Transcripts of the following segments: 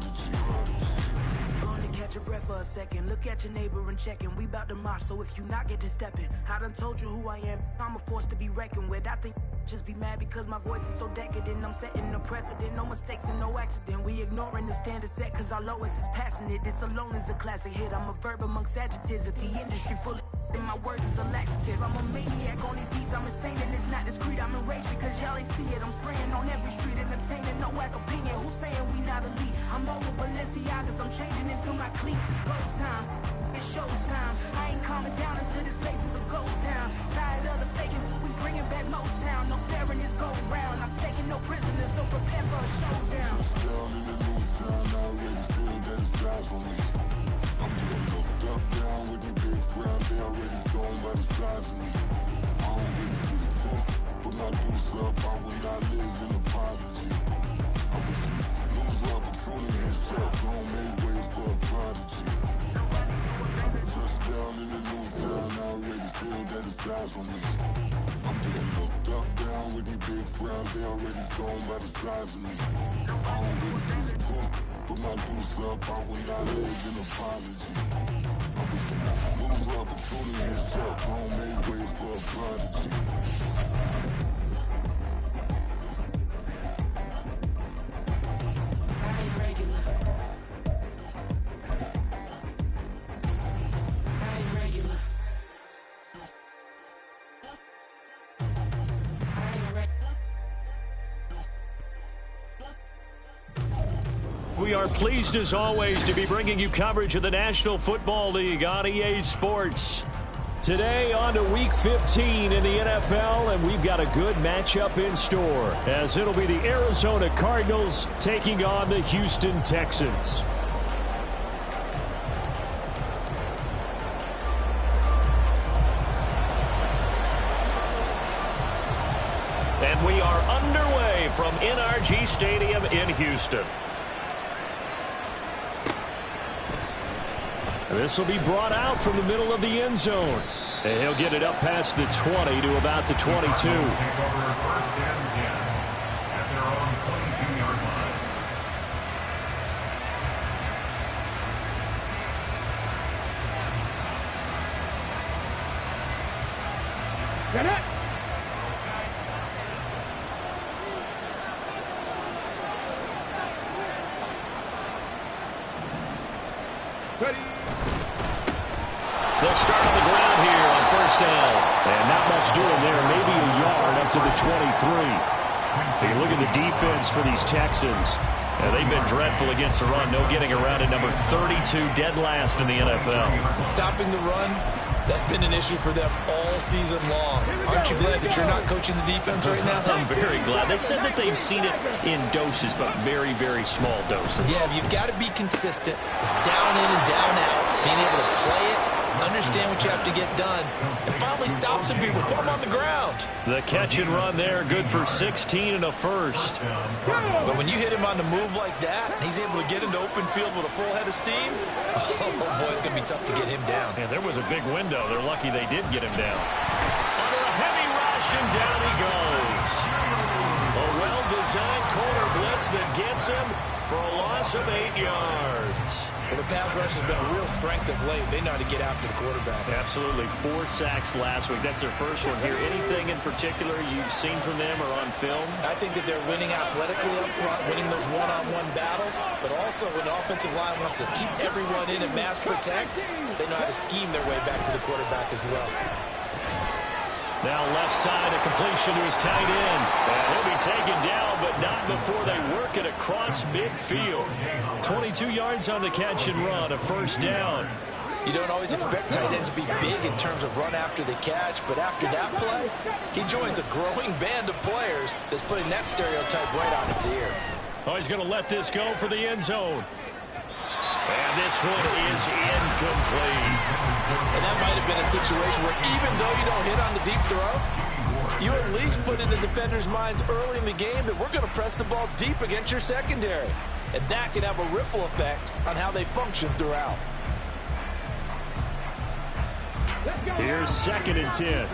prodigy. Gonna catch your breath for a second. Look at your neighbor and checkin'. We bout to march, so if you not, get to steppin'. I done told you who I am. I'm a force to be reckoned with. I think just be mad because my voice is so decadent. I'm setting a precedent, no mistakes and no accident. We ignoring the standard set cause our lowest is passionate. This alone is a classic hit. I'm a verb amongst adjectives. If the industry full of and my words is a laxative. I'm a maniac on these beats. I'm insane and it's not discreet. I'm enraged because y'all ain't see it. I'm spraying on every street, entertaining, no whack opinion. Who's saying we not elite? I'm over Balenciagas. I'm changing into my cleats. It's go time. It's showtime. I ain't calming down until this place is a ghost town. Tired of the faking, we bringing back Motown. No sparing this go round. I'm taking no prisoners, so prepare for a showdown. Down in the new town, I already feel that it's eyes on me. I'm getting looked up, down with the big frown. They already gone by the size of me. I don't really get it took. Put my deuce up, I will not live in apology. I wish you lose the opportunity and shut. Don't make way for a prodigy. Touchdown in the new town, I already feel that it's eyes on me. I'm getting looked up, down with the big frowns. They already gone by the size of me. I don't really get it took. Put my deuce up, I will not live in apology. I wish you lose the opportunity and shut. Don't make way for a prodigy. We are pleased as always to be bringing you coverage of the National Football League on EA Sports. Today on to Week 15 in the NFL, and we've got a good matchup in store as it'll be the Arizona Cardinals taking on the Houston Texans. And we are underway from NRG Stadium in Houston. This will be brought out from the middle of the end zone. And he'll get it up past the 20 to about the 22. Take over first and 10 at their own 22-yard line. Get it! Ready? They'll start on the ground here on first down. And not much doing there. Maybe a yard up to the 23. You look at the defense for these Texans. They've been dreadful against the run. No getting around it. Number 32, dead last in the NFL. Stopping the run, that's been an issue for them all season long. Aren't you glad that you're not coaching the defense right now? I'm very glad. They said that they've seen it in doses, but very, very small doses. Yeah, you've got to be consistent. It's down in and down out. Being able to play it, understand what you have to get done, and finally stop some people. Put them on the ground. The catch and run there, good for 16 and a first. But when you hit him on the move like that, he's able to get into open field with a full head of steam, oh boy, it's going to be tough to get him down. Yeah, there was a big window. They're lucky they did get him down. Under a heavy rush, and down he goes. A well-designed corner blitz that gets him for a loss of 8 yards. Well, the pass rush has been a real strength of late. They know how to get after the quarterback. Absolutely. 4 sacks last week. That's their first one here. Anything in particular you've seen from them or on film? I think that they're winning athletically up front, winning those one-on-one battles, but also when the offensive line wants to keep everyone in and mass protect, they know how to scheme their way back to the quarterback as well. Now left side, a completion to his tight end. And he'll be taken down, but not before they work it across midfield. 22 yards on the catch and run, a first down. You don't always expect tight ends to be big in terms of run after the catch, but after that play, he joins a growing band of players that's putting that stereotype right on its ear. Oh, he's going to let this go for the end zone. And this one is incomplete. And that might have been a situation where even though you don't hit on the deep throw, you at least put in the defenders' minds early in the game that we're going to press the ball deep against your secondary. And that can have a ripple effect on how they function throughout. Here's 2nd and 10.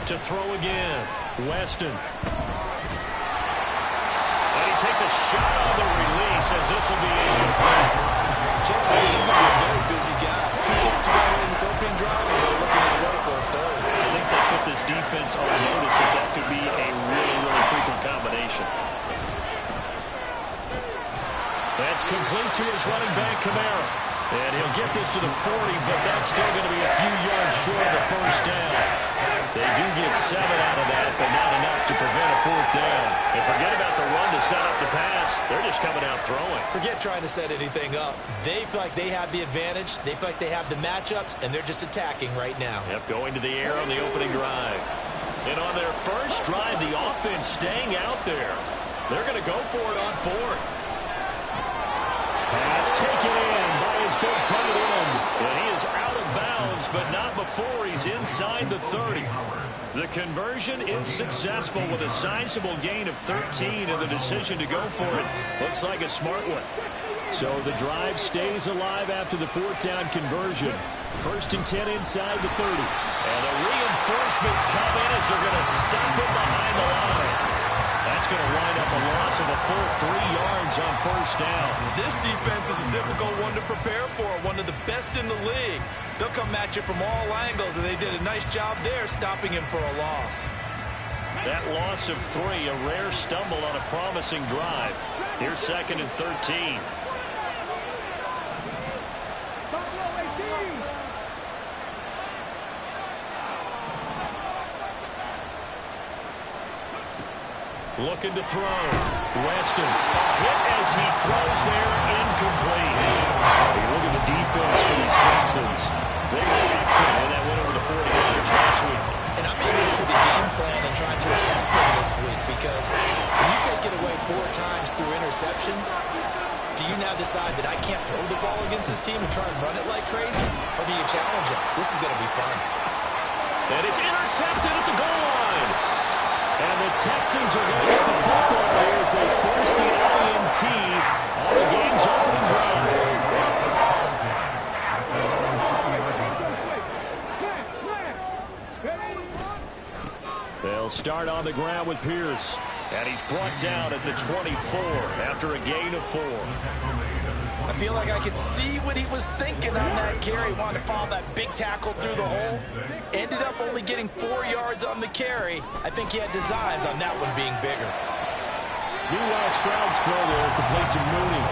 To throw again, Weston. takes a shot on the release as this will be incomplete. Chances are he's going to be a very busy guy. 2 catches already in this opening drive, and he'll look at his way for a third. I think they put this defense on notice that that could be a really, really frequent combination. That's complete to his running back, Kamara. And he'll get this to the 40, but that's still going to be a few yards short of the first down. They do get 7 out of that, but not enough to prevent a 4th down. And forget about the run to set up the pass. They're just coming out throwing. Forget trying to set anything up. They feel like they have the advantage. They feel like they have the matchups, and they're just attacking right now. Yep, going to the air on the opening drive. And on their first drive, the offense staying out there. They're going to go for it on 4th. Pass taken in by his big tight end. And he is out of bounds, but not before he's inside the 30. The conversion is successful with a sizable gain of 13, and the decision to go for it looks like a smart one. So the drive stays alive after the 4th down conversion. 1st and 10 inside the 30. And the reinforcements come in as they're going to stop him behind the line. That's going to wind up a loss of a full 3 yards on 1st down. This defense is a difficult one to prepare for, one of the best in the league. They'll come at you from all angles, and they did a nice job there stopping him for a loss. That loss of 3, a rare stumble on a promising drive. Here's 2nd and 13. Looking to throw. Weston. Hit as he throws there. Incomplete. You look at the defense for these Texans. They were excellent when that went over the 49ers last week. And I'm able to see the game plan and trying to attack them this week, because when you take it away 4 times through interceptions, do you now decide that I can't throw the ball against this team and try and run it like crazy? Or do you challenge it? This is going to be fun. And it's intercepted at the goal line. And the Texans are going to get the football here as they force the INT on the game's opening drive. They'll start on the ground with Pierce. And he's brought down at the 24 after a gain of 4. I feel like I could see what he was thinking on that carry. Wanted to follow that big tackle through the hole. Ended up only getting 4 yards on the carry. I think he had designs on that one being bigger. Meanwhile, Stroud's throw there complete to Mooney.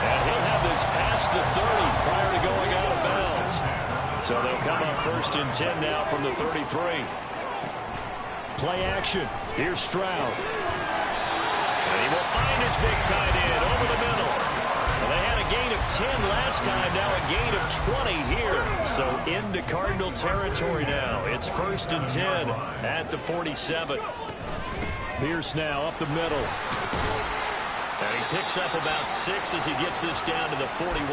And he'll have this past the 30 prior to going out of bounds. So they'll come up 1st and 10 now from the 33. Play action. Here's Stroud. And he will find his big tight end over the middle. Well, they had a gain of 10 last time, now a gain of 20 here. So into Cardinal territory now. It's 1st and 10 at the 47. Pierce now up the middle. And he picks up about 6 as he gets this down to the 41.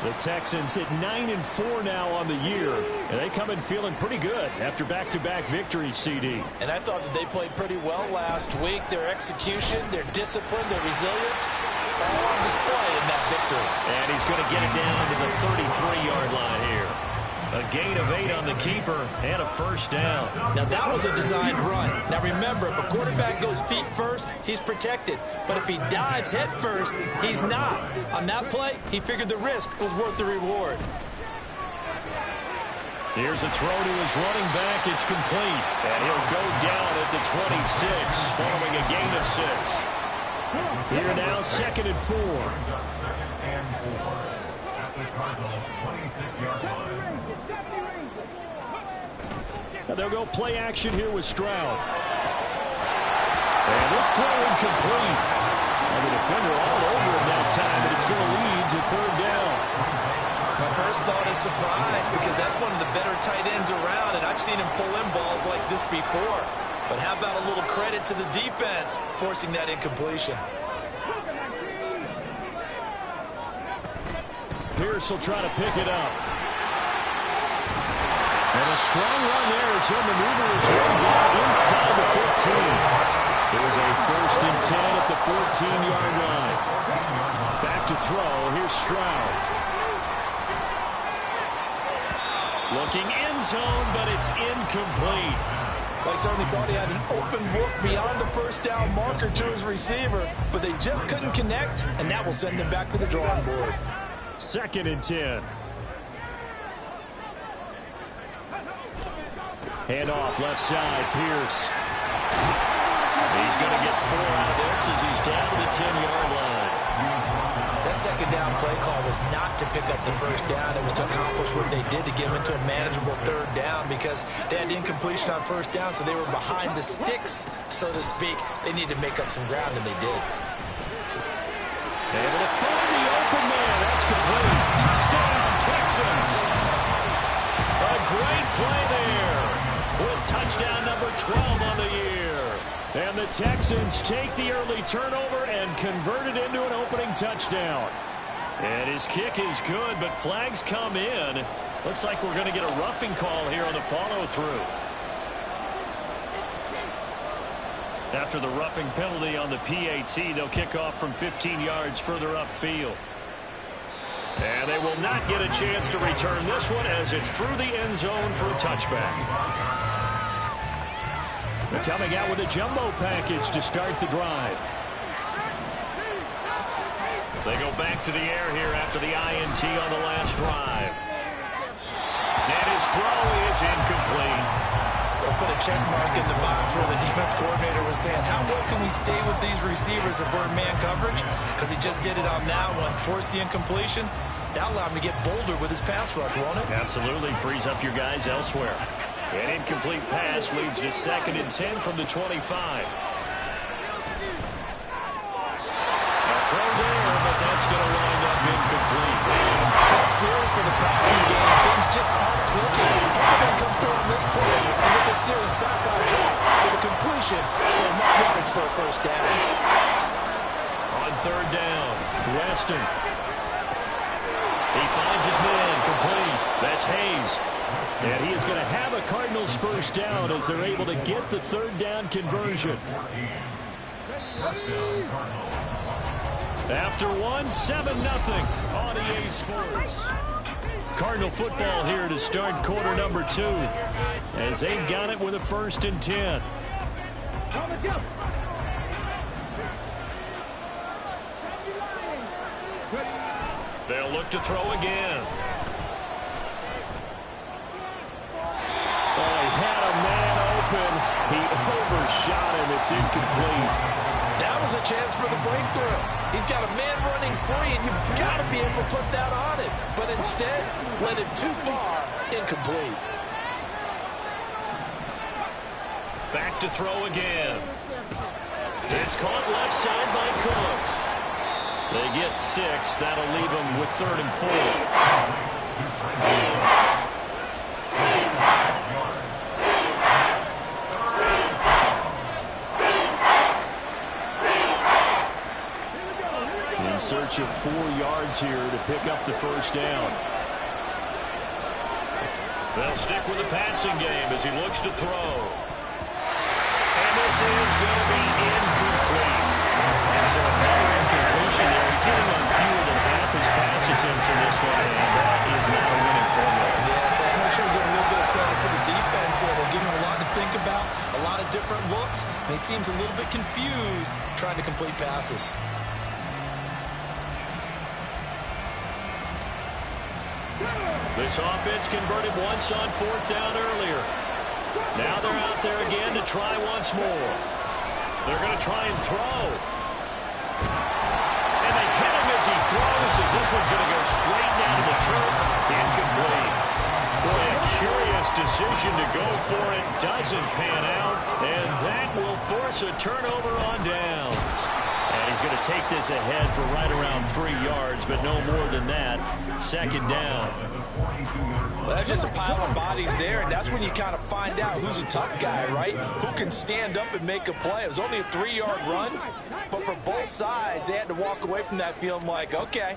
The Texans at 9-4 now on the year, and they come in feeling pretty good after back-to-back victories, CD. And I thought that they played pretty well last week. Their execution, their discipline, their resilience, all on display in that victory. And he's going to get it down to the 33-yard line here. A gain of 8 on the keeper and a 1st down. Now that was a designed run. Now remember, if a quarterback goes feet first, he's protected. But if he dives head first, he's not. On that play, he figured the risk was worth the reward. Here's a throw to his running back. It's complete. And he'll go down at the 26 following a gain of 6. Here now, 2nd and 4. Cardinals 26-yard line. Now they'll go play action here with Stroud. And this throw incomplete. And the defender all over him that time, but it's going to lead to 3rd down. My first thought is surprise, because that's one of the better tight ends around, and I've seen him pull in balls like this before. But how about a little credit to the defense forcing that incompletion? Pierce will try to pick it up. And a strong run there as he'll maneuver his way down inside the 15. It was a 1st and 10 at the 14-yard line. Back to throw. Here's Stroud. Looking end zone, but it's incomplete. Like certainly thought he had an open look beyond the first down marker to his receiver, but they just couldn't connect, and that will send him back to the drawing board. 2nd and 10. Hand off left side, Pierce. He's going to get 4 out of this as he's down to the 10-yard line. That second down play call was not to pick up the first down. It was to accomplish what they did to get him into a manageable 3rd down because they had incompletion on 1st down, so they were behind the sticks, so to speak. They needed to make up some ground, and they did. Able to find the open man. That's complete. Touchdown, Texans. A great play there with touchdown number 12 on the year. And the Texans take the early turnover and convert it into an opening touchdown. And his kick is good, but flags come in. Looks like we're going to get a roughing call here on the follow-through. After the roughing penalty on the PAT, they'll kick off from 15 yards further upfield. And they will not get a chance to return this one as it's through the end zone for a touchback. They're coming out with a jumbo package to start the drive. They go back to the air here after the INT on the last drive. And his throw is incomplete. They'll put a check mark in the box where the defense coordinator was saying, how well can we stay with these receivers if we're in man coverage? Because he just did it on that one. Force the incompletion. That'll allow him to get bolder with his pass rush, won't it? Absolutely. Frees up your guys elsewhere. An incomplete pass leads to 2nd and 10 from the 25. A throw there, but that's going to wind up incomplete. Tough series for the passing game. Things just aren't clicking. They're going to come through on this play and get the series back on track with a completion for enough yards for a 1st down. On 3rd down, Weston. He finds his man, complete. That's Hayes. And he is going to have a Cardinals 1st down as they're able to get the 3rd down conversion. After 1, 7-0 on EA Sports. Cardinal football here to start quarter number 2 as they've got it with a 1st and 10. They'll look to throw again. Oh, he had a man open. He overshot him. It's incomplete. That was a chance for the breakthrough. He's got a man running free, and you've got to be able to put that on it. But instead, led it too far, incomplete. Back to throw again. It's caught left side by Cooks. They get 6. That'll leave them with 3rd and 4. In search of 4 yards here to pick up the 1st down. They'll stick with the passing game as he looks to throw. And this is going to be incomplete. So another incompletion there. He's hitting on fewer than half his pass attempts in this one, and that is not a winning formula. Yes, let's make sure we give a little bit of credit to the defense here. They're giving him a lot to think about, a lot of different looks, and he seems a little bit confused trying to complete passes. This offense converted once on 4th down earlier. Now they're out there again to try once more. They're going to try and throw. And they hit him as he throws, as this one's going to go straight down to the turf. Incomplete. Boy, a curious decision to go for it. Doesn't pan out. And that will force a turnover on downs. And he's going to take this ahead for right around 3 yards, but no more than that. 2nd down. Well, that's just a pile of bodies there, and that's when you kind of find out who's a tough guy, right? Who can stand up and make a play. It was only a 3-yard run, but for both sides, they had to walk away from that feeling like, okay,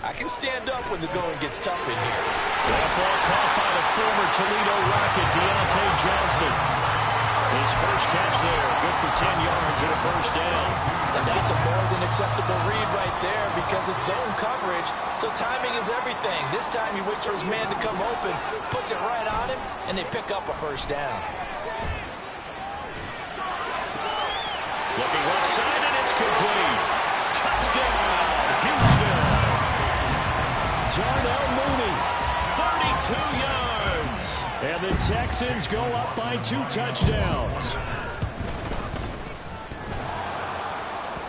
I can stand up when the going gets tough in here. That ball caught by the former Toledo Rocket, Deontay Johnson. His first catch there, good for 10 yards and a 1st down. And that's a more than acceptable read right there because it's zone coverage, so timing is everything. This time he waits for his man to come open, puts it right on him, and they pick up a 1st down. 2 yards. And the Texans go up by 2 touchdowns.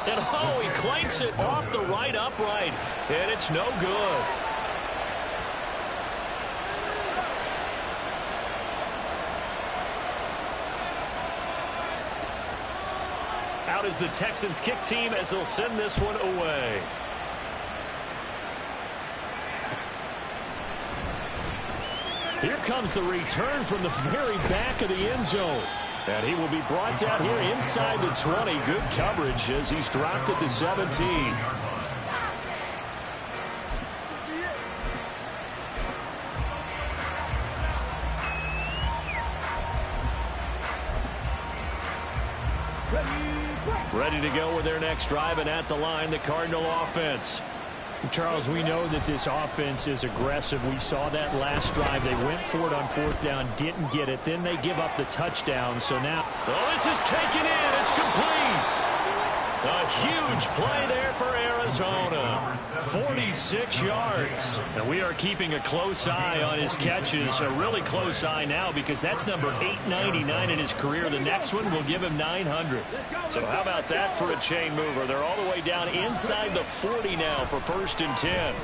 And oh, he clanks it off the right upright. And it's no good. Out is the Texans kick team as they'll send this one away. Here comes the return from the very back of the end zone. And he will be brought down here inside the 20. Good coverage as he's dropped at the 17. Ready to go with their next drive, and at the line, the Cardinal offense. Charles, we know that this offense is aggressive. We saw that last drive. They went for it on 4th down, didn't get it. Then they give up the touchdown. So now... Oh, this is taken in. It's complete. A huge play there for Arizona. 46 yards. And we are keeping a close eye on his catches. A really close eye now because that's number 899 in his career. The next one will give him 900. So how about that for a chain mover? They're all the way down inside the 40 now for 1st and 10.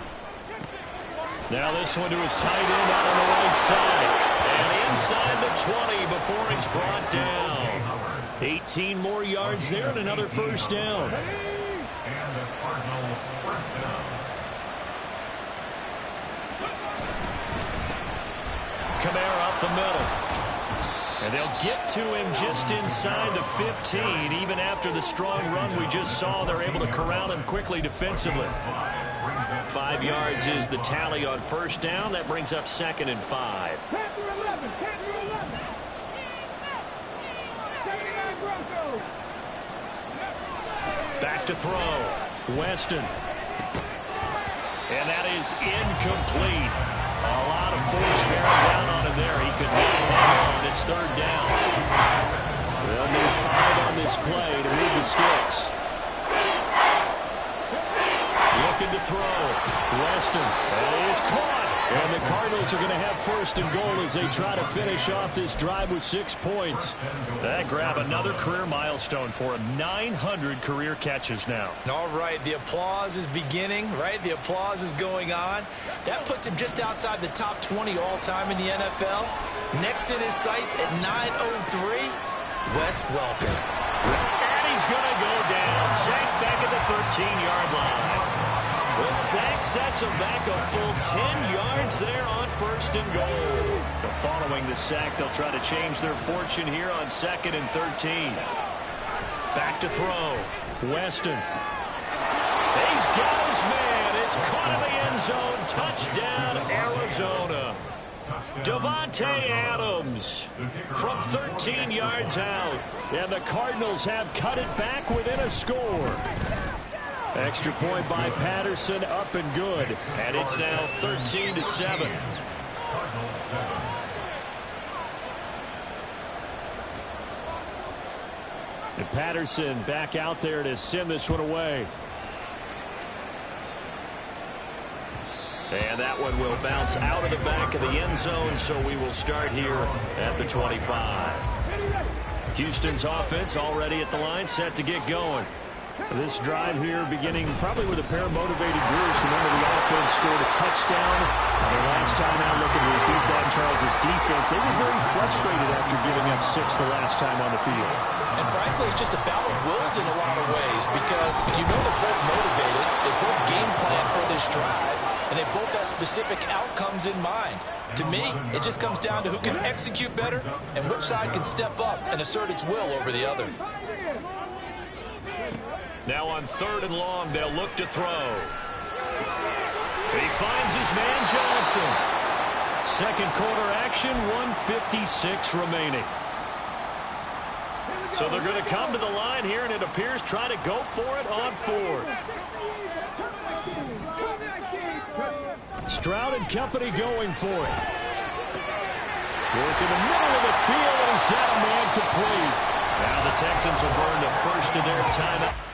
Now this one to his tight end out on the right side. And inside the 20 before he's brought down. 18 more yards there and another 1st down. And the Cardinal 1st down. Kamara up the middle. And they'll get to him just inside the 15. Even after the strong run we just saw, they're able to corral him quickly defensively. 5 yards is the tally on 1st down. That brings up 2nd and 5. Back to throw. Weston. And that is incomplete. A lot of force bearing down on him there. He could not hang on. It's 3rd down. They'll need 5 on this play to move the sticks. Looking to throw. Weston. That is caught. And the Cardinals are going to have 1st and goal as they try to finish off this drive with 6 points. That grab another career milestone for him. 900 career catches now. All right, the applause is beginning, right? The applause is going on. That puts him just outside the top 20 all-time in the NFL. Next in his sights at 903, Wes Welker. And he's going to go down. Sacked back at the 13-yard line. The sack sets him back a full 10 yards there on 1st and goal. But following the sack, they'll try to change their fortune here on 2nd and 13. Back to throw. Weston. He's got his man. It's caught in the end zone. Touchdown, Arizona. Davante Adams from 13 yards out. And the Cardinals have cut it back within a score. Extra point by Patterson, up and good. And it's now 13-7. And Patterson back out there to send this one away. And that one will bounce out of the back of the end zone, so we will start here at the 25. Houston's offense already at the line, set to get going. This drive here beginning probably with a pair of motivated groups. Remember, the offense scored a touchdown. The last time out, looking to repeat that, Charles' defense, they were very frustrated after giving up 6 the last time on the field. And frankly, it's just a battle of wills in a lot of ways because you know they're both motivated. They both game plan for this drive, and they both have specific outcomes in mind. To me, it just comes down to who can execute better and which side can step up and assert its will over the other. Now on 3rd and long, they'll look to throw. He finds his man Johnson. 2nd quarter action, 1:56 remaining. So they're going to come to the line here, and it appears try to go for it on 4th. Stroud and company going for it. Work in the middle of the field, and he's got a man complete. Now the Texans will burn the first of their timeout.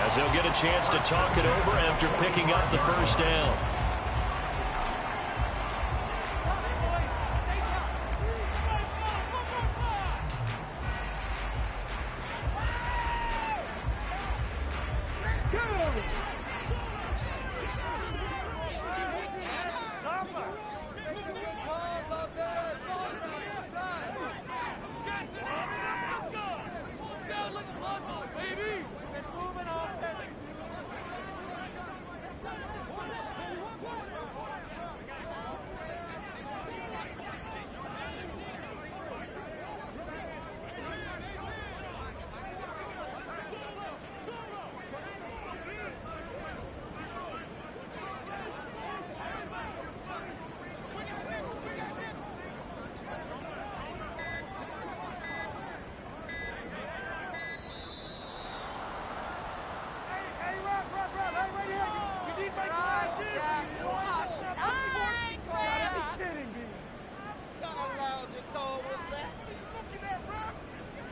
as they'll get a chance to talk it over after picking up the first down.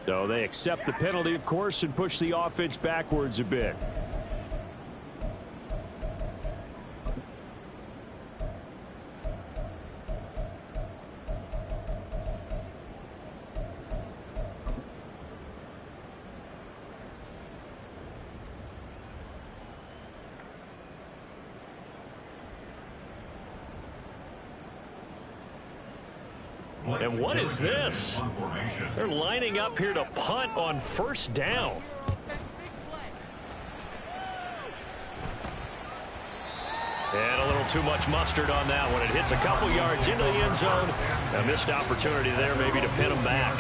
So they accept the penalty, of course, and push the offense backwards a bit. And what is this? They're lining up here to punt on first down. And a little too much mustard on that one. It hits a couple yards into the end zone. A missed opportunity there maybe to pin them back.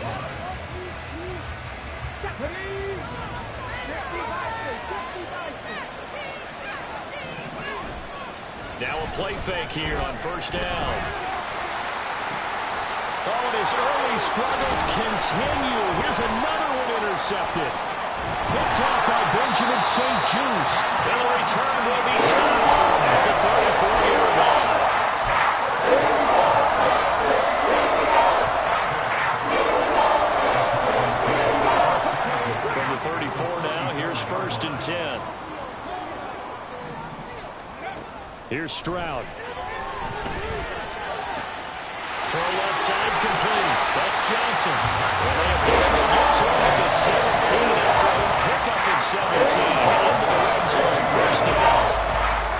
Now a play fake here on first down. Oh, and his early struggles continue. Here's another one intercepted. Picked off by Benjamin St-Juste. And the return will be stopped at the 34-yard line. From the 34 now, here's 1st and 10. Here's Stroud. Throw left side complete. That's Johnson. And they eventually get to him at the 17 after a pickup at 17. Into the red zone, first down.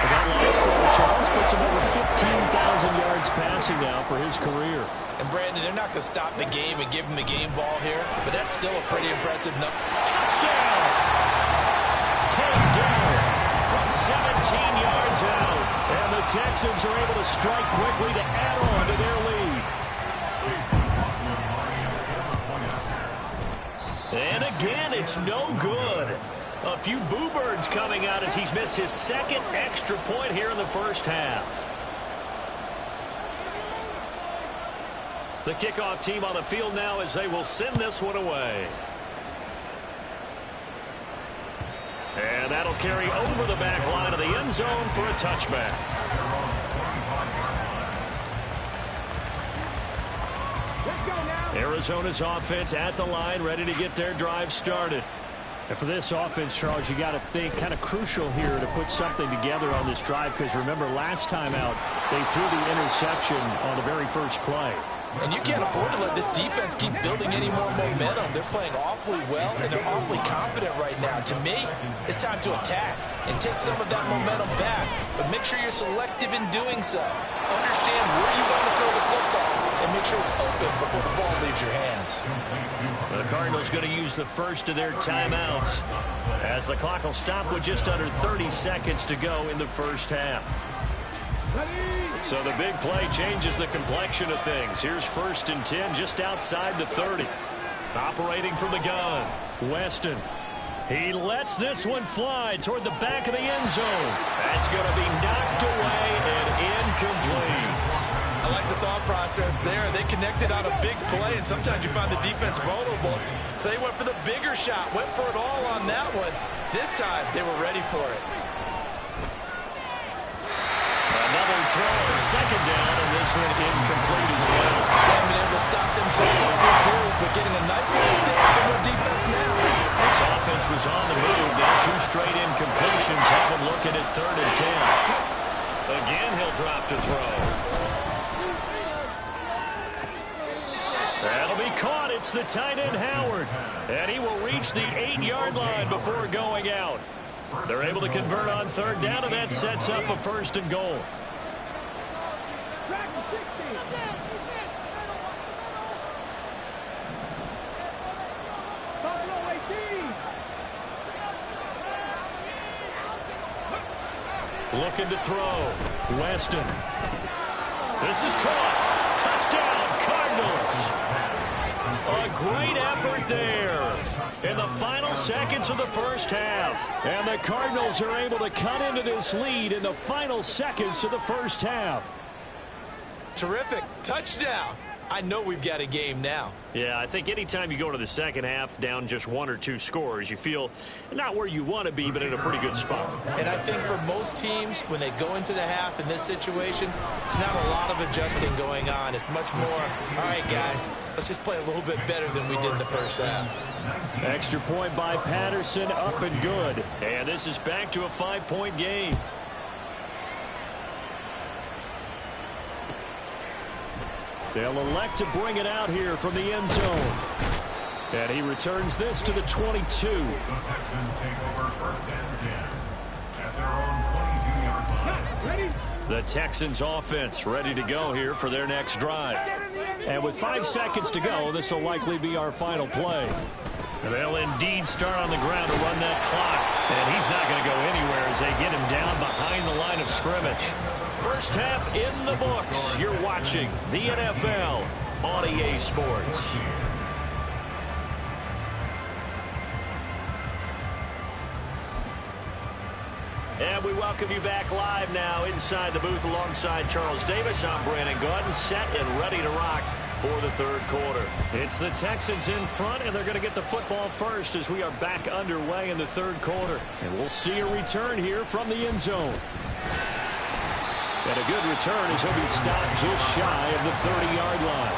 And that last throw, Charles, puts him over 15,000 yards passing now for his career. And Brandon, they're not going to stop the game and give him the game ball here, but that's still a pretty impressive number. Touchdown! Takedown from 17 yards out. And the Texans are able to strike quickly to add on to their lead. And again, it's no good. A few boo birds coming out as he's missed his second extra point here in the first half. The kickoff team on the field now as they will send this one away. And that'll carry over the back line of the end zone for a touchback. Arizona's offense at the line, ready to get their drive started. And for this offense, Charles, you got to think kind of crucial here to put something together on this drive, because remember last time out they threw the interception on the very first play. And you can't afford to let this defense keep building any more momentum. They're playing awfully well, and they're awfully confident right now. To me, it's time to attack and take some of that momentum back, but make sure you're selective in doing so. Understand where you want to throw the football and make sure it's open before the ball leaves your hands. The Cardinals going to use the first of their timeouts as the clock will stop with just under 30 seconds to go in the first half. So the big play changes the complexion of things. Here's 1st and 10 just outside the 30. Operating from the gun, Weston. He lets this one fly toward the back of the end zone. That's going to be knocked away and incomplete. I like the thought process there. They connected on a big play, and sometimes you find the defense vulnerable. So they went for the bigger shot, went for it all on that one. This time, they were ready for it. Another throw on 2nd down, and this one incomplete as well. They haven't been able to stop them so far this series, but getting a nice little stand from their defense now. This offense was on the move. Now 2 straight incompletes. formations have him looking at 3rd and 10. Again, he'll drop to throw. That'll be caught. It's the tight end, Howard. And he will reach the 8-yard line before going out. They're able to convert on 3rd down, and that sets up a 1st and goal. Looking to throw. Weston. This is caught. Touchdown, Cardinals. A great effort there in the final seconds of the first half. And the Cardinals are able to cut into this lead in the final seconds of the first half. Terrific. Touchdown. I know we've got a game now. Yeah, I think anytime you go into the second half down just 1 or 2 scores, you feel not where you want to be, but in a pretty good spot. And I think for most teams, when they go into the half in this situation, it's not a lot of adjusting going on. It's much more, all right, guys, let's just play a little bit better than we did in the first half. Extra point by Patterson, up and good. And this is back to a 5-point game. They'll elect to bring it out here from the end zone. And he returns this to the 22. The Texans take over 1st and 10 at their own 22-yard line. The Texans offense ready to go here for their next drive. And with 5 seconds to go, this will likely be our final play. And they'll indeed start on the ground to run that clock. And he's not going to go anywhere as they get him down behind the line of scrimmage. First half in the books. You're watching the NFL on EA Sports. And we welcome you back live now inside the booth alongside Charles Davis. I'm Brandon Gaudin, set and ready to rock for the 3rd quarter. It's the Texans in front, and they're going to get the football first as we are back underway in the 3rd quarter. And we'll see a return here from the end zone. And a good return as he'll be stopped just shy of the 30-yard line.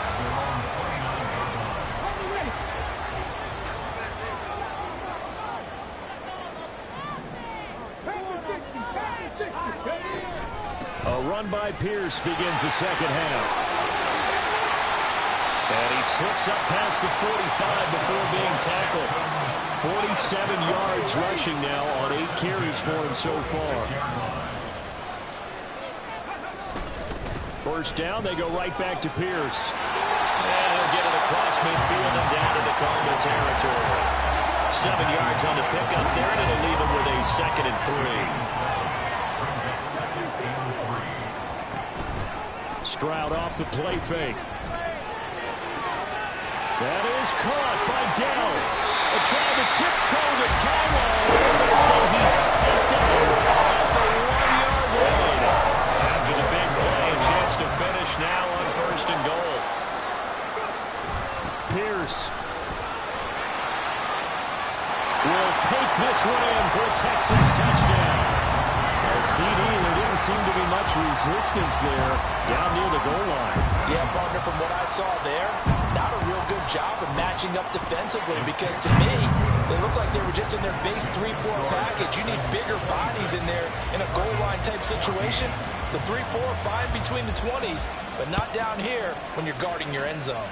A run by Pierce begins the second half. And he slips up past the 45 before being tackled. 47 yards rushing now on 8 carries for him so far. First down, they go right back to Pierce. And he'll get it across midfield and down to the Cardinal territory. 7 yards on the pickup there, and it'll leave him with a 2nd and 3. Stroud off the play fake. That is caught by Dell. Trying to tiptoe the pylon. They're going to say he stepped out at the 1-yard line. After the big play, a chance to finish now on 1st and goal. Pierce will take this one in for a Texans touchdown. CD, there didn't seem to be much resistance there down near the goal line. Yeah, partner, from what I saw there, not a real good job of matching up defensively, because to me, they look like they were just in their base 3-4 package. You need bigger bodies in there in a goal line type situation. The 3-4, fine between the 20s, but not down here when you're guarding your end zone.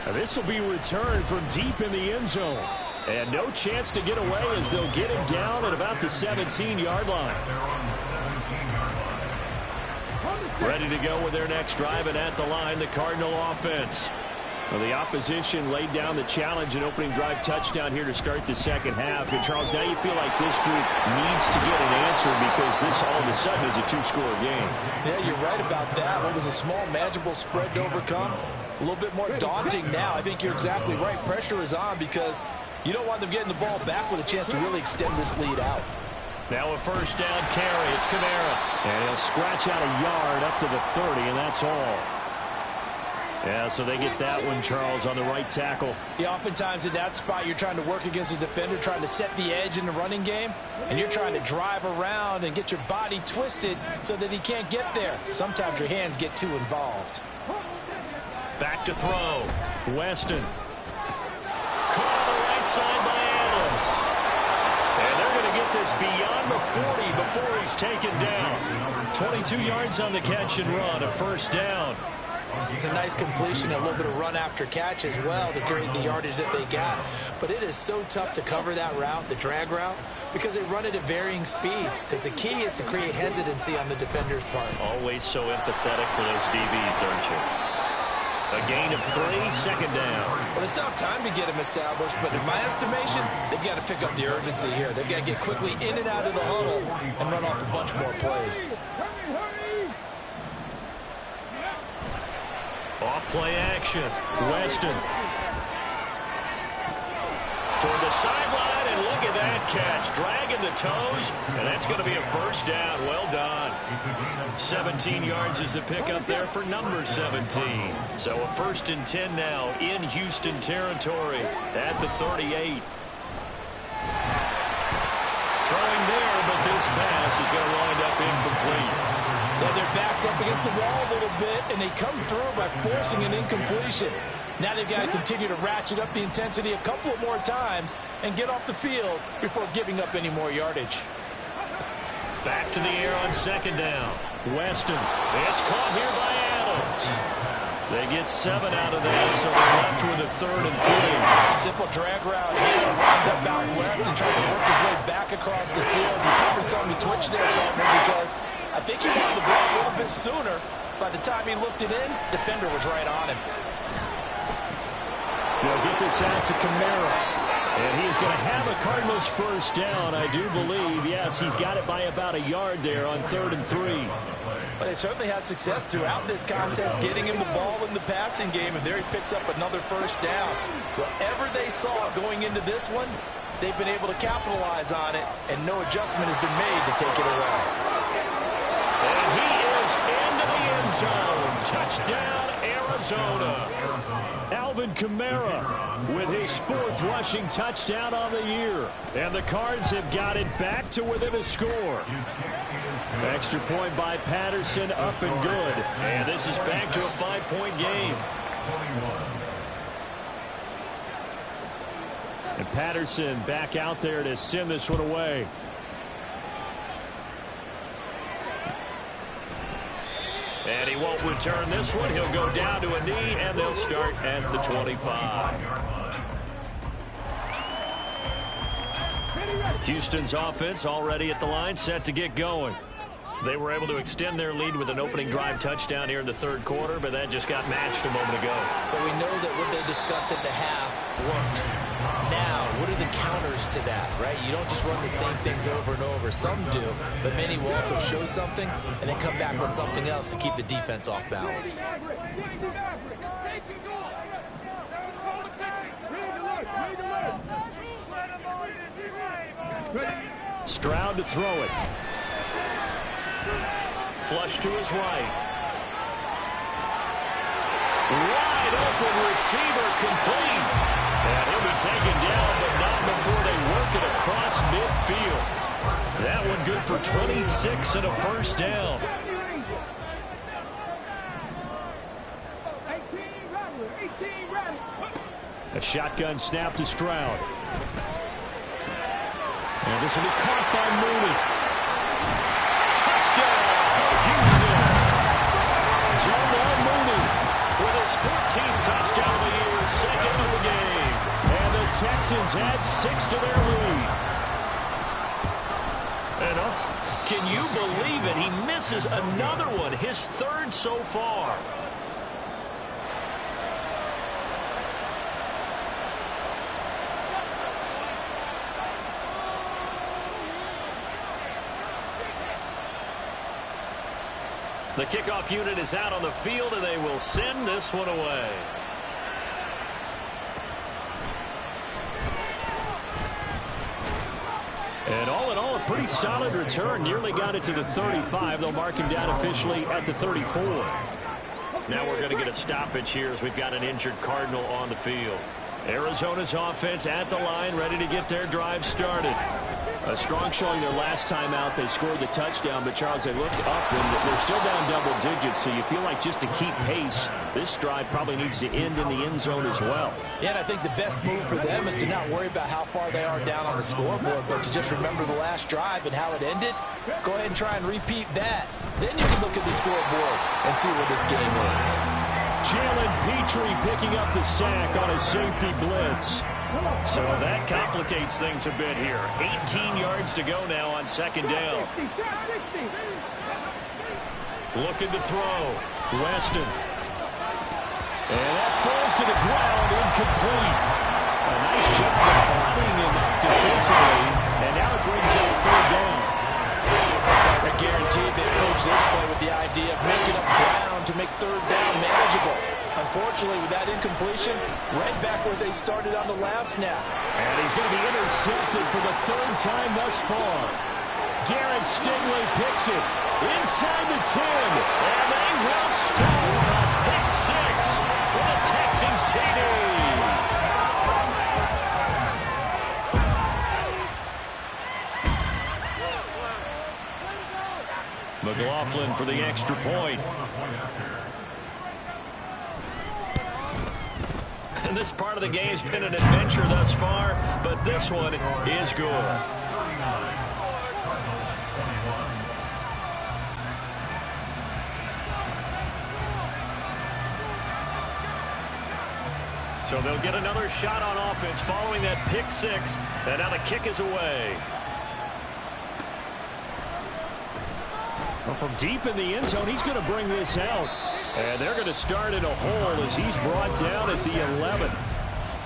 Now this will be returned from deep in the end zone. And no chance to get away as they'll get him down at about the 17-yard line. Ready to go with their next drive, and at the line, the Cardinal offense. Well, the opposition laid down the challenge and opening drive touchdown here to start the second half. And, Charles, now you feel like this group needs to get an answer because this all of a sudden is a 2-score game. Yeah, you're right about that. It was a small, manageable spread to overcome. A little bit more daunting now. I think you're exactly right. Pressure is on because you don't want them getting the ball back with a chance to really extend this lead out. Now a first down carry. It's Kamara. And he'll scratch out a yard up to the 30, and that's all. Yeah, so they get that one, Charles, on the right tackle. Yeah, oftentimes in that spot, you're trying to work against a defender, trying to set the edge in the running game, and you're trying to drive around and get your body twisted so that he can't get there. Sometimes your hands get too involved. Back to throw. Weston. Caught on the right side by Allen. 40 before he's taken down. 22 yards on the catch and run, a first down. It's a nice completion, a little bit of run after catch as well to create the yardage that they got. But it is so tough to cover that route, the drag route, because they run it at varying speeds. Because the key is to create hesitancy on the defender's part. Always so empathetic for those DBs, aren't you? A gain of 3, second down. Well, they still have time to get him established, but in my estimation, they've got to pick up the urgency here. They've got to get quickly in and out of the huddle and run off a bunch more plays. Off play action. Weston. Toward the sideline, and look at that catch. Dragging the toes, and that's going to be a first down. Well done. 17 yards is the pickup there for number 17. So a 1st and 10 now in Houston territory at the 38. Throwing there, but this pass is going to wind up incomplete. Well, their back's up against the wall a little bit, and they come through by forcing an incompletion. Now they've got to continue to ratchet up the intensity a couple of more times and get off the field before giving up any more yardage. Back to the air on second down. Weston. It's caught here by Adams. They get 7 out of that, so they're left with a 3rd and 3. Simple drag route here. Lined up out left and trying to work his way back across the field. You probably saw me twitch there, partner, because I think he wanted the ball a little bit sooner. By the time he looked it in, defender was right on him. They'll get this out to Kamara. And he's going to have a Cardinals first down, I do believe. Yes, he's got it by about a yard there on 3rd and 3. But they certainly had success throughout this contest, getting him the ball in the passing game, and there he picks up another first down. Whatever they saw going into this one, they've been able to capitalize on it, and no adjustment has been made to take it away. And he is into the end zone. Touchdown, Arizona. Alvin Kamara with his 4th rushing touchdown on the year. And the Cards have got it back to within a score. Extra point by Patterson, up and good. And this is back to a 5-point game. And Patterson back out there to send this one away. And he won't return this one. He'll go down to a knee, and they'll start at the 25. Houston's offense already at the line, set to get going. They were able to extend their lead with an opening drive touchdown here in the 3rd quarter, but that just got matched a moment ago. So we know that what they discussed at the half worked. Now, what are the counters to that, right? You don't just run the same things over and over. Some do, but many will also show something and then come back with something else to keep the defense off balance. Stroud to throw it. Flush to his right. Wide open receiver complete. And he'll be taken down, but not before they work it across midfield. That one good for 26 and a first down. A shotgun snap to Stroud. And this will be caught by Mooney. Touchdown, Houston. Jamal Mooney with his 14th touchdown of the year, 2nd of the game. And the Texans add 6 to their lead. And can you believe it? He misses another one, his 3rd so far. The kickoff unit is out on the field, and they will send this one away. And all in all, a pretty solid return. Nearly got it to the 35. They'll mark him down officially at the 34. Now we're going to get a stoppage here as we've got an injured Cardinal on the field. Arizona's offense at the line, ready to get their drive started. A strong showing their last time out. They scored the touchdown, but Charles, they looked up and they're still down double digits, so you feel like just to keep pace, this drive probably needs to end in the end zone as well. Yeah, and I think the best move for them is to not worry about how far they are down on the scoreboard, but to just remember the last drive and how it ended. Go ahead and try and repeat that. Then you can look at the scoreboard and see where this game is. Jalen Petrie picking up the sack on a safety blitz. So that complicates things a bit here. 18 yards to go now on second down. Looking to throw. Weston. And that falls to the ground, incomplete. A nice job of bodying him up defensively. And now it brings up third down. I guaranteed they approached this play with the idea of making up ground to make third down manageable. Unfortunately, with that incompletion, right back where they started on the last snap. And he's going to be intercepted for the third time thus far. Derek Stingley picks it inside the 10. And they will score a pick six for the Texans TD. McLaughlin for the extra point. And this part of the game has been an adventure thus far, but this one is good. So they'll get another shot on offense following that pick six, and now the kick is away. Well, from deep in the end zone, he's going to bring this out. And they're going to start in a hole as he's brought down at the 11th.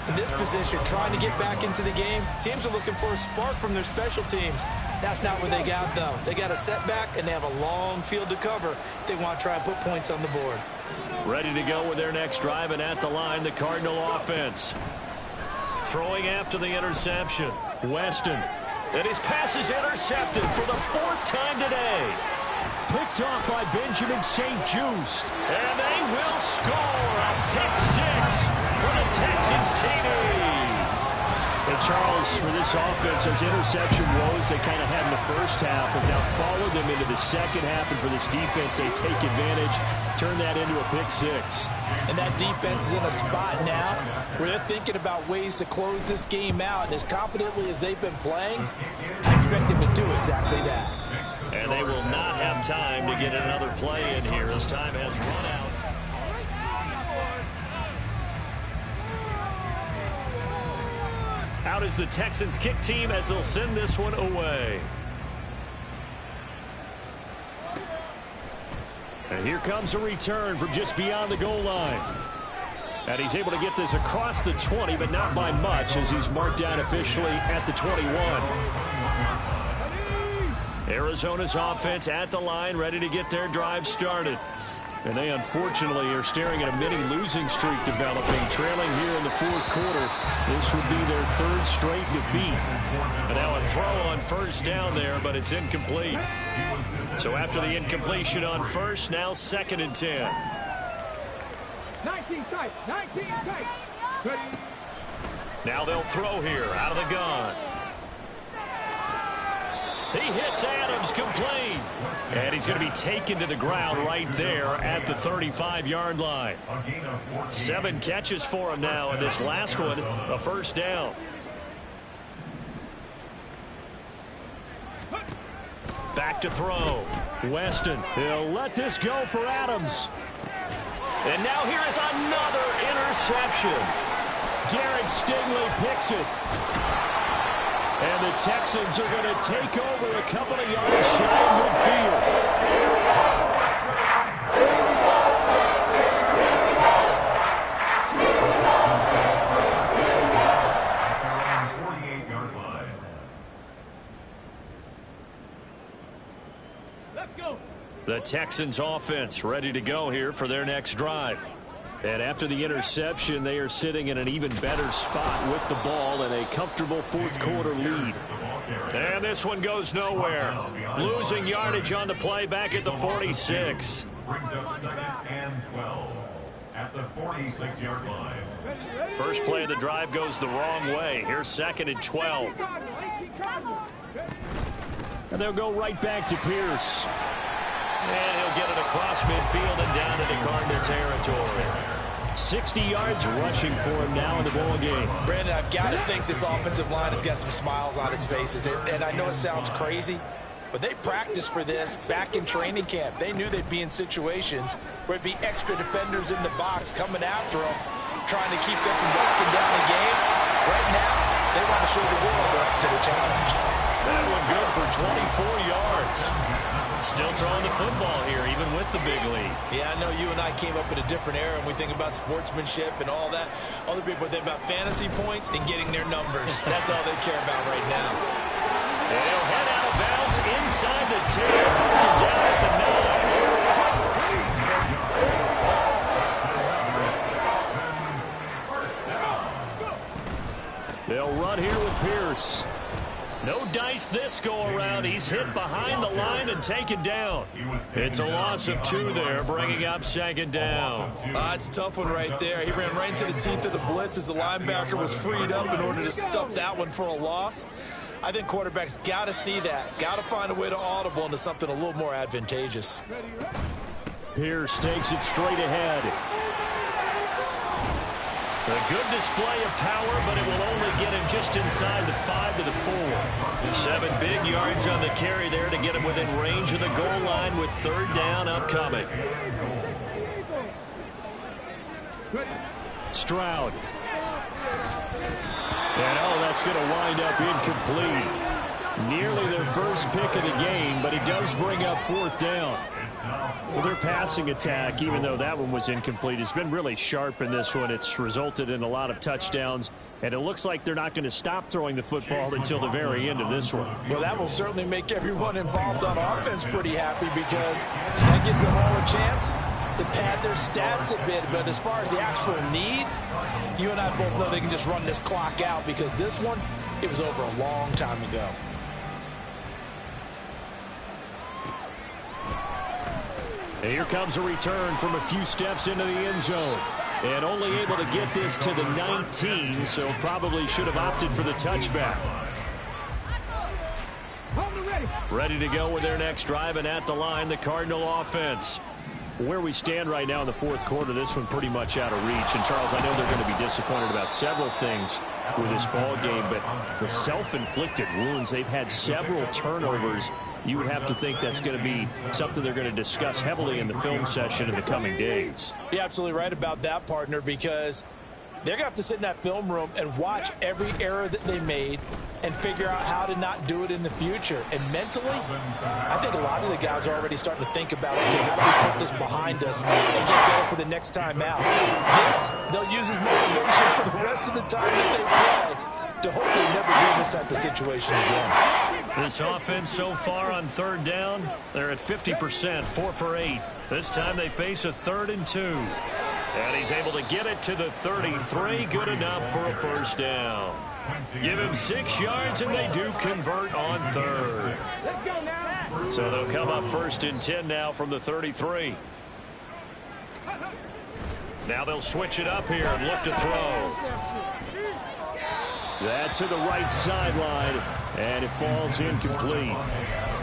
In this position, trying to get back into the game, teams are looking for a spark from their special teams. That's not what they got, though. They got a setback, and they have a long field to cover if they want to try and put points on the board. Ready to go with their next drive, and at the line, the Cardinal offense. Throwing after the interception, Weston. And his pass is intercepted for the fourth time today. Picked off by Benjamin St-Juste. And they will score a pick six for the Texans TD. And Charles, for this offense, those interception woes they kind of had in the first half have now followed them into the second half. And for this defense, they take advantage, turn that into a pick six. And that defense is in a spot now where they're thinking about ways to close this game out. And as confidently as they've been playing, I expect them to do exactly that. And they will not have time to get another play in here as time has run out. Out is the Texans kick team as they'll send this one away. And here comes a return from just beyond the goal line. And he's able to get this across the 20, but not by much as he's marked down officially at the 21. Arizona's offense at the line, ready to get their drive started. And they unfortunately are staring at a mini losing streak developing, trailing here in the fourth quarter. This would be their third straight defeat. And now a throw on first down there, but it's incomplete. So after the incompletion on first, now 2nd and 10. 19 tight, 19 tight. Ready. Now they'll throw here out of the gun. He hits Adams complete. And he's going to be taken to the ground right there at the 35-yard line. 7 catches for him now, and this last one, a first down. Back to throw. Weston. He'll let this go for Adams. And now here is another interception. Derek Stingley picks it. And the Texans are going to take over a couple of yards shy of midfield. Let's go. The Texans offense ready to go here for their next drive. And after the interception, they are sitting in an even better spot with the ball and a comfortable fourth quarter lead. And this one goes nowhere. Losing yardage on the play back at the 46. Brings up 2nd and 12. at the 46-yard line. First play of the drive goes the wrong way. Here's 2nd and 12. And they'll go right back to Pierce. And he'll get it across midfield and down into Cardinal territory. 60 yards rushing for him now in the ball game. Brandon, I've got to think this offensive line has got some smiles on its faces. And I know it sounds crazy, but they practiced for this back in training camp. They knew they'd be in situations where it'd be extra defenders in the box coming after them, trying to keep them from walking down the game. Right now, they want to show the world they're up to the challenge. That one good for 24 yards. Still throwing the football here, even with the big lead. Yeah, I know you and I came up in a different era, and we think about sportsmanship and all that. Other people think about fantasy points and getting their numbers. That's all they care about right now. And he'll head out of bounds inside the 10, down at the 9. They'll run here with Pierce. No dice this go-around. He's hit behind the line and taken down. It's a loss of 2 there, bringing up 2nd down. It's a tough one right there. He ran right into the teeth of the blitz as the linebacker was freed up in order to stuff that one for a loss. I think quarterbacks got to see that. Got to find a way to audible into something a little more advantageous. Pierce takes it straight ahead. A good display of power, but it will only get him just inside the 5 to the 4. 7 big yards on the carry there to get him within range of the goal line with 3rd down upcoming. Stroud. And that's going to wind up incomplete. Nearly their first pick of the game, but he does bring up 4th down. Well, their passing attack, even though that one was incomplete, has been really sharp in this one. It's resulted in a lot of touchdowns, and it looks like they're not going to stop throwing the football until the very end of this one. Well, that will certainly make everyone involved on offense pretty happy, because that gives them all a chance to pad their stats a bit. But as far as the actual need, you and I both know they can just run this clock out, because this one, it was over a long time ago. And here comes a return from a few steps into the end zone. And only able to get this to the 19, so probably should have opted for the touchback. Ready to go with their next drive, and at the line, the Cardinal offense. Where we stand right now in the 4th quarter, this one pretty much out of reach. And, Charles, I know they're going to be disappointed about several things with this ball game, but the self-inflicted wounds, they've had several turnovers. You would have to think that's going to be something they're going to discuss heavily in the film session in the coming days. You're absolutely right about that, partner, because they're going to have to sit in that film room and watch every error that they made and figure out how to not do it in the future. And mentally, I think a lot of the guys are already starting to think about, okay, how do we put this behind us and get better for the next time out? This, they'll use as motivation for the rest of the time that they play to hopefully never be in this type of situation again. This offense so far on 3rd down, they're at 50%, 4 for 8. This time they face a 3rd and 2. And he's able to get it to the 33, good enough for a 1st down. Give him 6 yards, and they do convert on 3rd. So they'll come up 1st and 10 now from the 33. Now they'll switch it up here and look to throw. That's to the right sideline, and it falls incomplete.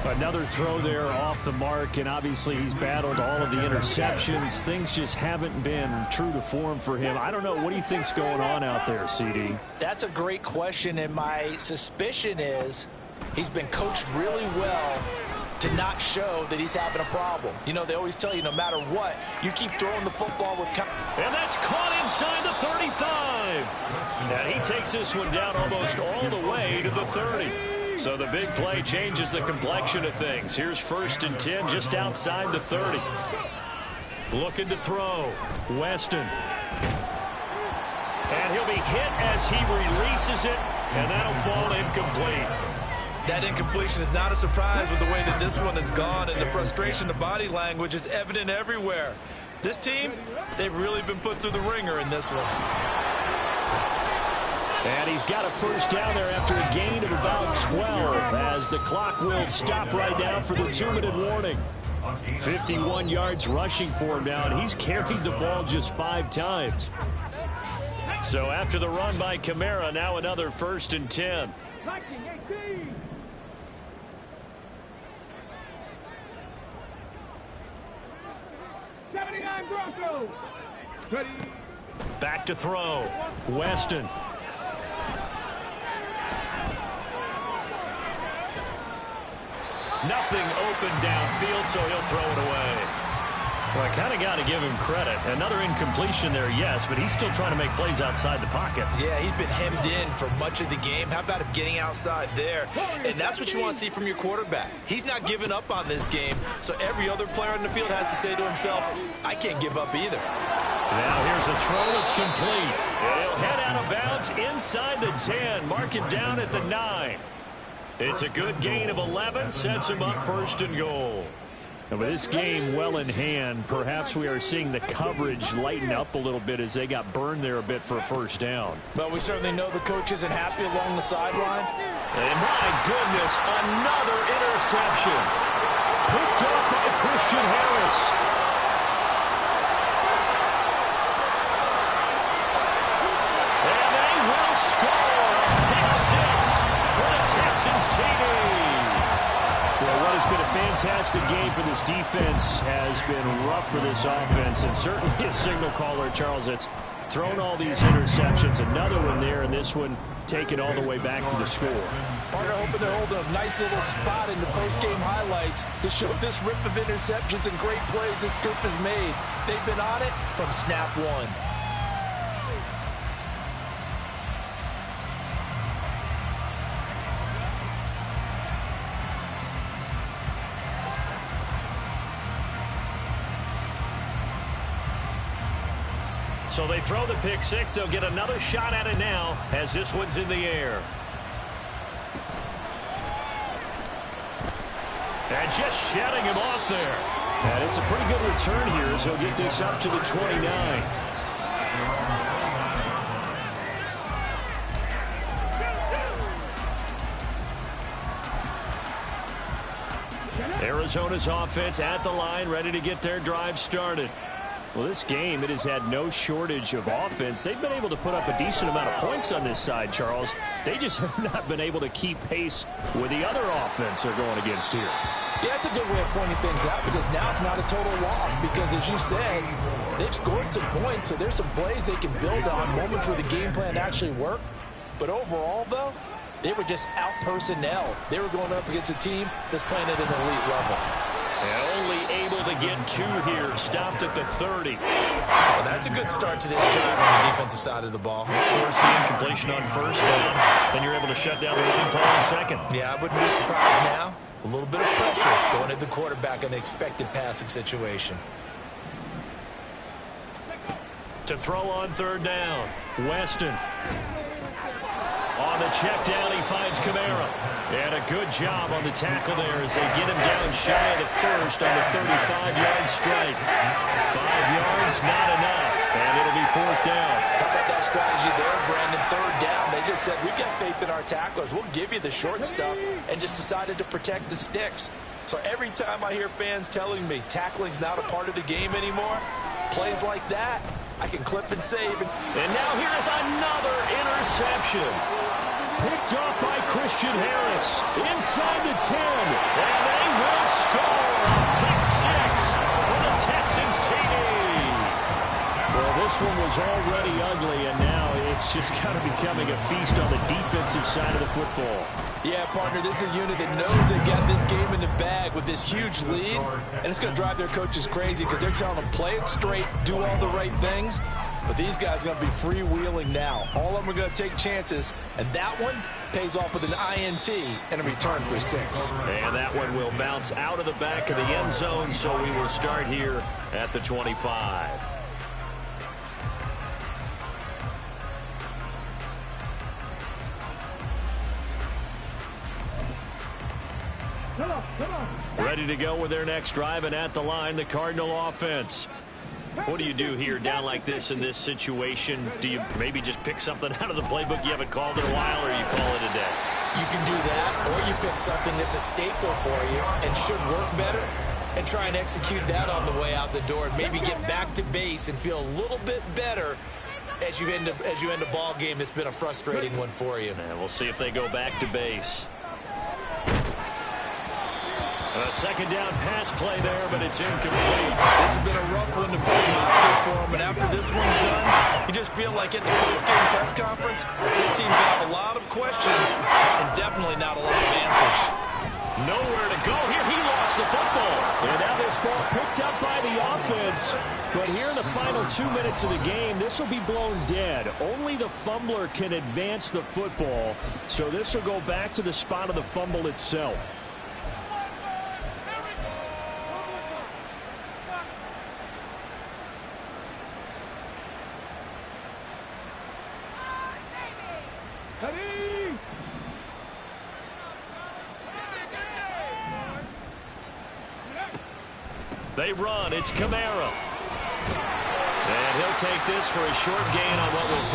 Another throw there off the mark, and obviously he's battled all of the interceptions. Things just haven't been true to form for him. I don't know. What do you think's going on out there, CD? That's a great question, and my suspicion is he's been coached really well to not show that he's having a problem. You know, they always tell you no matter what, you keep throwing the football with... And that's caught inside the 35. And he takes this one down almost all the way to the 30. So the big play changes the complexion of things. Here's 1st and 10 just outside the 30. Looking to throw. Weston. And he'll be hit as he releases it, and that'll fall incomplete. That incompletion is not a surprise with the way that this one has gone, and the frustration, the body language is evident everywhere. This team, they've really been put through the ringer in this one. And he's got a 1st down there after a gain of about 12 as the clock will stop right now for the 2-minute warning. 51 yards rushing for him now, and he's carried the ball just 5 times. So after the run by Kamara, now another 1st and 10. 19-18. Broncos. Ready. Back to throw. Weston. Nothing open downfield, so he'll throw it away. Well, I kind of got to give him credit. Another incompletion there, yes, but he's still trying to make plays outside the pocket. Yeah, he's been hemmed in for much of the game. How about him getting outside there? And that's what you want to see from your quarterback. He's not giving up on this game, so every other player on the field has to say to himself, I can't give up either. Now here's a throw. It's complete. He'll head out of bounds inside the 10. Mark it down at the 9. It's a good gain of 11. Sets him up 1st and goal. And with this game well in hand, perhaps we are seeing the coverage lighten up a little bit as they got burned there a bit for a 1st down. But we certainly know the coach isn't happy along the sideline. And my goodness, another interception. Picked up by Christian Harris. And they will score. Pick 6 for the Texans TV. Well, what has been a fantastic game for this defense has been rough for this offense, and certainly a signal caller, Charles, that's thrown all these interceptions. Another one there, and this one taken all the way back for the score. Partner hoping to hold a nice little spot in the post-game highlights to show this rip of interceptions and great plays this group has made. They've been on it from snap 1. So they throw the pick 6. They'll get another shot at it now as this one's in the air. And just shedding him off there. And it's a pretty good return here as he'll get this up to the 29. Arizona's offense at the line, ready to get their drive started. Well, this game, it has had no shortage of offense. They've been able to put up a decent amount of points on this side, Charles. They just have not been able to keep pace with the other offense they're going against here. Yeah, that's a good way of pointing things out because now it's not a total loss because, as you said, they've scored some points, so there's some plays they can build on, moments where the game plan actually worked. But overall, though, they were just out-personnel. They were going up against a team that's playing at an elite level. And only able to get 2 here. Stopped at the 30. Oh, that's a good start to this drive on the defensive side of the ball. Force the incompletion on 1st down. Then you're able to shut down the running play on 2nd. Yeah, I wouldn't be surprised now. A little bit of pressure going at the quarterback in the expected passing situation. To throw on 3rd down. Weston. On the check down, he finds Kamara. And a good job on the tackle there as they get him down shy of the 1st on the 35-yard strike. 5 yards, not enough, and it'll be 4th down. How about that strategy there, Brandon? 3rd down. They just said, we've got faith in our tacklers. We'll give you the short stuff, and just decided to protect the sticks. So every time I hear fans telling me tackling's not a part of the game anymore, plays like that, I can clip and save. And now here is another interception. Picked up by Christian Harris. Inside the 10. And they will score. Pick 6 for the Texans TD. Well, this one was already ugly, and now it's just kind of becoming a feast on the defensive side of the football. Yeah, partner, this is a unit that knows they got this game in the bag with this huge lead, and it's going to drive their coaches crazy because they're telling them play it straight, do all the right things, but these guys are going to be freewheeling now. All of them are going to take chances, and that one pays off with an INT and a return for 6. And that one will bounce out of the back of the end zone, so we will start here at the 25. Ready to go with their next drive, and at the line, the Cardinal offense. What do you do here down like this in this situation? Do you maybe just pick something out of the playbook you haven't called in a while, or you call it a day? You can do that, or you pick something that's a staple for you and should work better. and try and execute that on the way out the door and maybe get back to base and feel a little bit better as you end a ball game that's been a frustrating one for you. And we'll see if they go back to base. A second down pass play there, but it's incomplete. This has been a rough one to put in my for him, but after this one's done, you just feel like at the post-game press conference, this team's going to have a lot of questions and definitely not a lot of answers. Nowhere to go here. He lost the football. And now this ball picked up by the offense. But here in the final 2 minutes of the game, this will be blown dead. Only the fumbler can advance the football. So this will go back to the spot of the fumble itself. They run. It's Kamara. And he'll take this for a short gain on what will prove